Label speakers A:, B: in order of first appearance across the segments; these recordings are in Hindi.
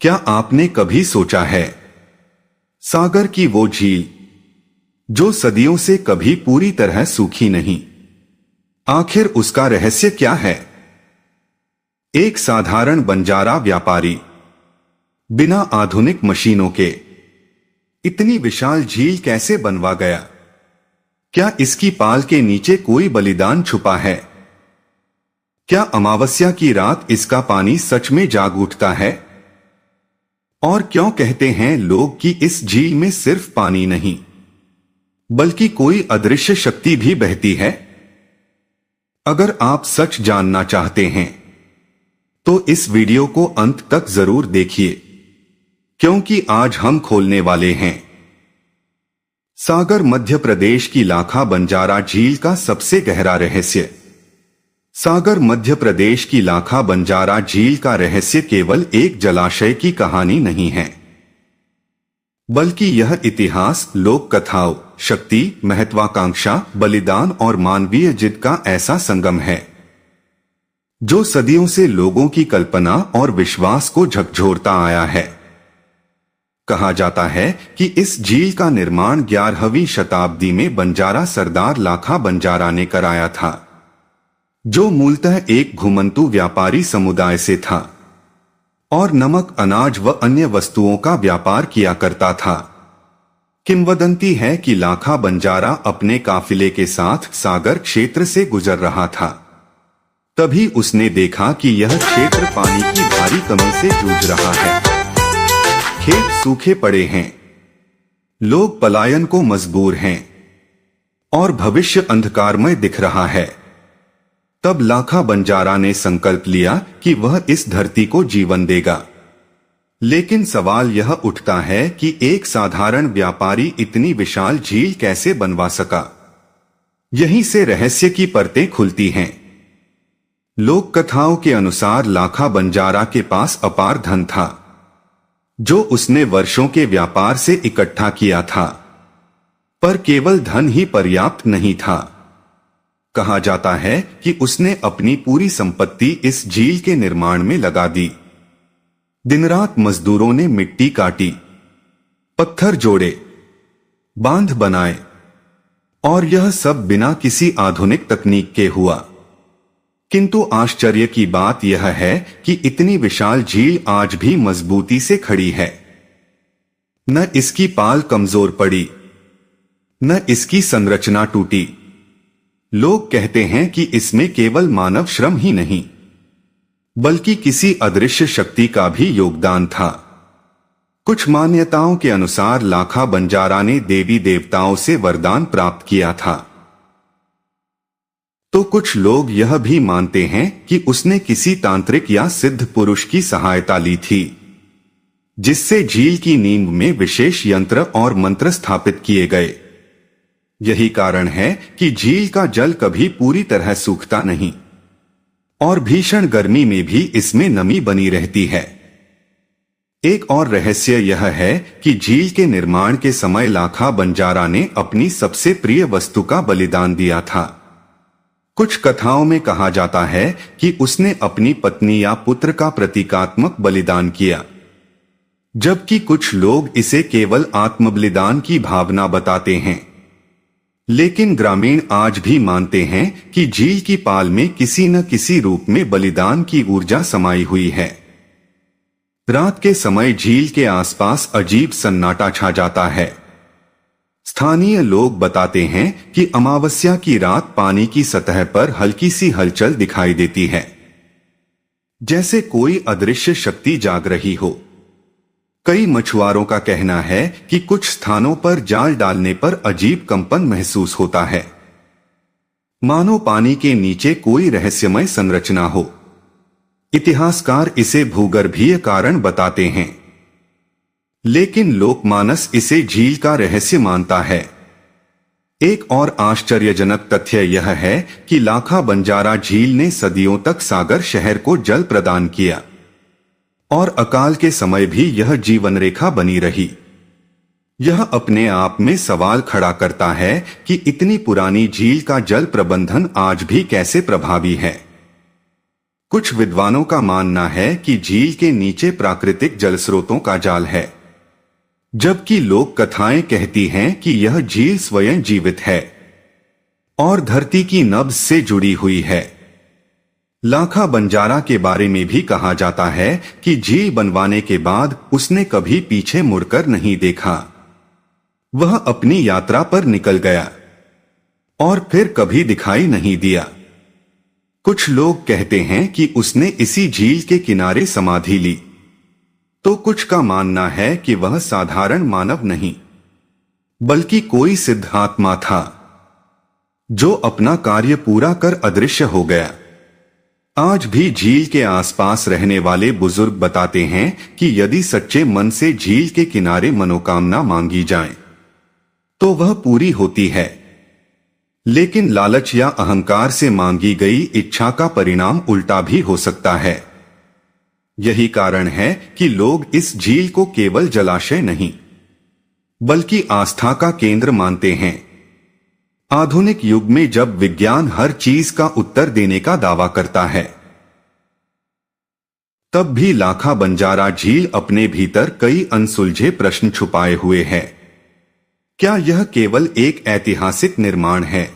A: क्या आपने कभी सोचा है, सागर की वो झील जो सदियों से कभी पूरी तरह सूखी नहीं, आखिर उसका रहस्य क्या है? एक साधारण बंजारा व्यापारी बिना आधुनिक मशीनों के इतनी विशाल झील कैसे बनवा गया? क्या इसकी पाल के नीचे कोई बलिदान छुपा है? क्या अमावस्या की रात इसका पानी सच में जाग उठता है? और क्यों कहते हैं लोग कि इस झील में सिर्फ पानी नहीं बल्कि कोई अदृश्य शक्ति भी बहती है? अगर आप सच जानना चाहते हैं तो इस वीडियो को अंत तक जरूर देखिए, क्योंकि आज हम खोलने वाले हैं सागर मध्य प्रदेश की लाखा बंजारा झील का सबसे गहरा रहस्य। सागर मध्य प्रदेश की लाखा बंजारा झील का रहस्य केवल एक जलाशय की कहानी नहीं है, बल्कि यह इतिहास, लोक कथाओं, शक्ति, महत्वाकांक्षा, बलिदान और मानवीय जिद का ऐसा संगम है जो सदियों से लोगों की कल्पना और विश्वास को झकझोरता आया है। कहा जाता है कि इस झील का निर्माण 11वीं शताब्दी में बंजारा सरदार लाखा बंजारा ने कराया था, जो मूलतः एक घुमंतू व्यापारी समुदाय से था और नमक, अनाज व अन्य वस्तुओं का व्यापार किया करता था। किंवदंती है कि लाखा बंजारा अपने काफिले के साथ सागर क्षेत्र से गुजर रहा था। तभी उसने देखा कि यह क्षेत्र पानी की भारी कमी से जूझ रहा है। खेत सूखे पड़े हैं, लोग पलायन को मजबूर हैं और भविष्य अंधकारमय दिख रहा है। तब लाखा बंजारा ने संकल्प लिया कि वह इस धरती को जीवन देगा। लेकिन सवाल यह उठता है कि एक साधारण व्यापारी इतनी विशाल झील कैसे बनवा सका? यहीं से रहस्य की परतें खुलती हैं। लोक कथाओं के अनुसार लाखा बंजारा के पास अपार धन था, जो उसने वर्षों के व्यापार से इकट्ठा किया था। पर केवल धन ही पर्याप्त नहीं था। कहा जाता है कि उसने अपनी पूरी संपत्ति इस झील के निर्माण में लगा दी। दिन रात मजदूरों ने मिट्टी काटी, पत्थर जोड़े, बांध बनाए, और यह सब बिना किसी आधुनिक तकनीक के हुआ। किंतु आश्चर्य की बात यह है कि इतनी विशाल झील आज भी मजबूती से खड़ी है। न इसकी पाल कमजोर पड़ी, न इसकी संरचना टूटी। लोग कहते हैं कि इसमें केवल मानव श्रम ही नहीं बल्कि किसी अदृश्य शक्ति का भी योगदान था। कुछ मान्यताओं के अनुसार लाखा बंजारा ने देवी देवताओं से वरदान प्राप्त किया था, तो कुछ लोग यह भी मानते हैं कि उसने किसी तांत्रिक या सिद्ध पुरुष की सहायता ली थी, जिससे झील की नींव में विशेष यंत्र और मंत्र स्थापित किए गए। यही कारण है कि झील का जल कभी पूरी तरह सूखता नहीं और भीषण गर्मी में भी इसमें नमी बनी रहती है। एक और रहस्य यह है कि झील के निर्माण के समय लाखा बंजारा ने अपनी सबसे प्रिय वस्तु का बलिदान दिया था। कुछ कथाओं में कहा जाता है कि उसने अपनी पत्नी या पुत्र का प्रतीकात्मक बलिदान किया, जबकि कुछ लोग इसे केवल आत्मबलिदान की भावना बताते हैं। लेकिन ग्रामीण आज भी मानते हैं कि झील की पाल में किसी न किसी रूप में बलिदान की ऊर्जा समाई हुई है। रात के समय झील के आसपास अजीब सन्नाटा छा जाता है। स्थानीय लोग बताते हैं कि अमावस्या की रात पानी की सतह पर हल्की सी हलचल दिखाई देती है, जैसे कोई अदृश्य शक्ति जाग रही हो। कई मछुआरों का कहना है कि कुछ स्थानों पर जाल डालने पर अजीब कंपन महसूस होता है, मानो पानी के नीचे कोई रहस्यमय संरचना हो। इतिहासकार इसे भूगर्भीय कारण बताते हैं, लेकिन लोकमानस इसे झील का रहस्य मानता है। एक और आश्चर्यजनक तथ्य यह है कि लाखा बंजारा झील ने सदियों तक सागर शहर को जल प्रदान किया और अकाल के समय भी यह जीवन रेखा बनी रही। यह अपने आप में सवाल खड़ा करता है कि इतनी पुरानी झील का जल प्रबंधन आज भी कैसे प्रभावी है। कुछ विद्वानों का मानना है कि झील के नीचे प्राकृतिक जल स्रोतों का जाल है, जबकि लोक कथाएं कहती हैं कि यह झील स्वयं जीवित है और धरती की नब्ज से जुड़ी हुई है। लाखा बंजारा के बारे में भी कहा जाता है कि झील बनवाने के बाद उसने कभी पीछे मुड़कर नहीं देखा। वह अपनी यात्रा पर निकल गया और फिर कभी दिखाई नहीं दिया। कुछ लोग कहते हैं कि उसने इसी झील के किनारे समाधि ली, तो कुछ का मानना है कि वह साधारण मानव नहीं बल्कि कोई सिद्ध आत्मा था जो अपना कार्य पूरा कर अदृश्य हो गया। आज भी झील के आसपास रहने वाले बुजुर्ग बताते हैं कि यदि सच्चे मन से झील के किनारे मनोकामना मांगी जाए तो वह पूरी होती है, लेकिन लालच या अहंकार से मांगी गई इच्छा का परिणाम उल्टा भी हो सकता है। यही कारण है कि लोग इस झील को केवल जलाशय नहीं बल्कि आस्था का केंद्र मानते हैं। आधुनिक युग में जब विज्ञान हर चीज का उत्तर देने का दावा करता है, तब भी लाखा बंजारा झील अपने भीतर कई अनसुलझे प्रश्न छुपाए हुए है। क्या यह केवल एक ऐतिहासिक निर्माण है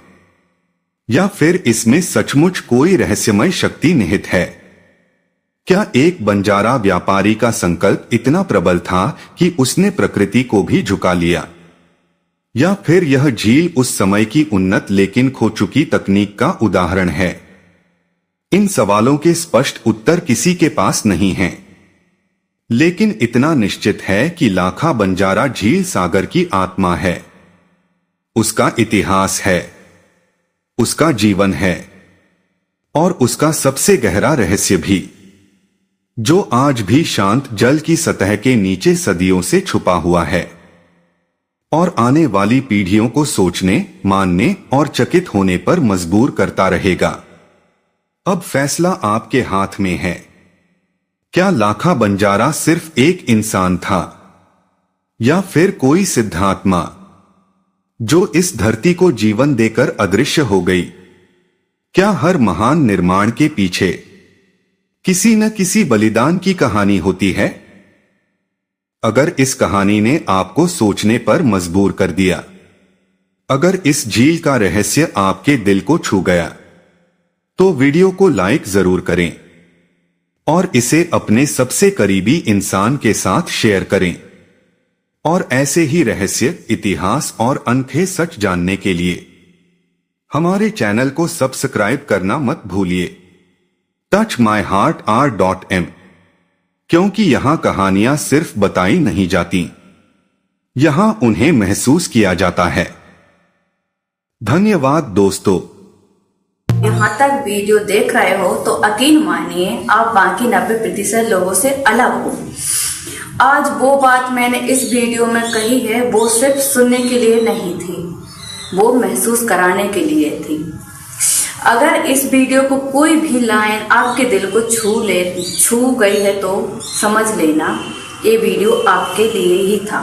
A: या फिर इसमें सचमुच कोई रहस्यमय शक्ति निहित है? क्या एक बंजारा व्यापारी का संकल्प इतना प्रबल था कि उसने प्रकृति को भी झुका लिया, या फिर यह झील उस समय की उन्नत लेकिन खो चुकी तकनीक का उदाहरण है? इन सवालों के स्पष्ट उत्तर किसी के पास नहीं हैं, लेकिन इतना निश्चित है कि लाखा बंजारा झील सागर की आत्मा है, उसका इतिहास है, उसका जीवन है और उसका सबसे गहरा रहस्य भी, जो आज भी शांत जल की सतह के नीचे सदियों से छुपा हुआ है और आने वाली पीढ़ियों को सोचने, मानने और चकित होने पर मजबूर करता रहेगा। अब फैसला आपके हाथ में है। क्या लाखा बंजारा सिर्फ एक इंसान था या फिर कोई सिद्धात्मा जो इस धरती को जीवन देकर अदृश्य हो गई? क्या हर महान निर्माण के पीछे किसी न किसी बलिदान की कहानी होती है? अगर इस कहानी ने आपको सोचने पर मजबूर कर दिया, अगर इस झील का रहस्य आपके दिल को छू गया, तो वीडियो को लाइक जरूर करें और इसे अपने सबसे करीबी इंसान के साथ शेयर करें। और ऐसे ही रहस्य, इतिहास और अनोखे सच जानने के लिए हमारे चैनल को सब्सक्राइब करना मत भूलिए। touchmyheart.r.m, क्योंकि यहां कहानियां सिर्फ बताई नहीं जाती, यहां उन्हें महसूस किया जाता है। धन्यवाद दोस्तों।
B: यहाँ तक वीडियो देख रहे हो तो यकीन मानिए आप बाकी 90% लोगों से अलग हो। आज वो बात मैंने इस वीडियो में कही है, वो सिर्फ सुनने के लिए नहीं थी, वो महसूस कराने के लिए थी। अगर इस वीडियो को कोई भी लाइन आपके दिल को छू गई है तो समझ लेना ये वीडियो आपके लिए ही था।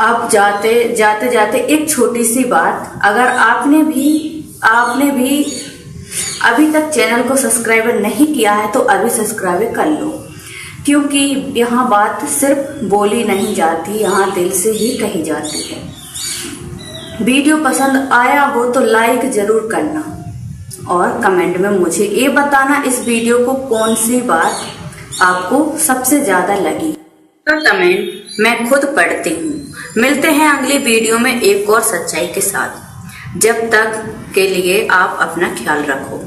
B: अब जाते जाते एक छोटी सी बात, अगर आपने भी अभी तक चैनल को सब्सक्राइब नहीं किया है तो अभी सब्सक्राइब कर लो, क्योंकि यहाँ बात सिर्फ बोली नहीं जाती, यहाँ दिल से ही कही जाती है। वीडियो पसंद आया हो तो लाइक जरूर करना और कमेंट में मुझे ये बताना इस वीडियो को कौन सी बात आपको सबसे ज्यादा लगी। तो कमेंट मैं खुद पढ़ती हूँ। मिलते हैं अगली वीडियो में एक और सच्चाई के साथ। जब तक के लिए आप अपना ख्याल रखो।